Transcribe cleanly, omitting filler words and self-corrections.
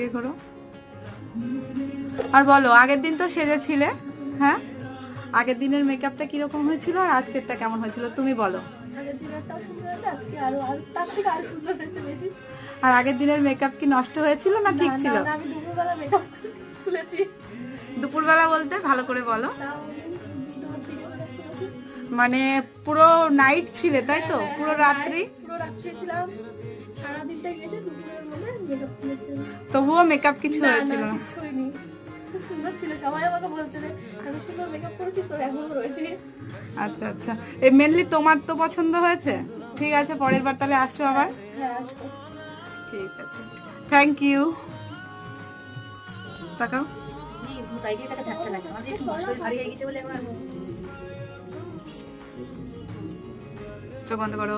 দিকে করো। আর বলো, আগের দিন তো সেজেছিলে, হ্যাঁ, আগের দিনের মেকআপটা কিরকম হয়েছিল আর আজকেরটা কেমন হয়েছিল তুমি বলো। আগের দিনেরটাও সুন্দর হয়েছে, আজকে আরো তার থেকে আরো সুন্দর হয়েছে বেশি। আর আগের দিনের মেকআপ কি নষ্ট হয়েছিল না ঠিক ছিল? না, আমি দুপুরবেলা মেকআপ খুলেছি। দুপুরবেলা বলতে ভালো করে বলো। মানে পুরো নাইট ছিলে তাই তো? পুরো রাত্রি? পুরো রাত্রি ছিলাম, সারা দিনটা গেছে, দুপুরের মধ্যে মেকআপ খুলেছিলাম। তবুও মেকআপ কিছু হয়েছিল না? কিছু হয়নি, খুব সুন্দর ছিল। সবাই আমাকে বলছে যে আমি সুন্দর মেকআপ করেছি, তোর এখনো রয়েছে। আচ্ছা আচ্ছা, এই মেনলি তোমার তো পছন্দ হয়েছে। ঠিক আছে, পরের বার তাহলে আসছো আবার। হ্যাঁ, আসবো। ঠিক আছে, থ্যাংক ইউ। তাকাও। আইডিয়াটাকে যাচ্ছে না, আমাদের একটু শরীর ভারী হয়ে গেছে বলে আমরা চোখ বন্ধ করো।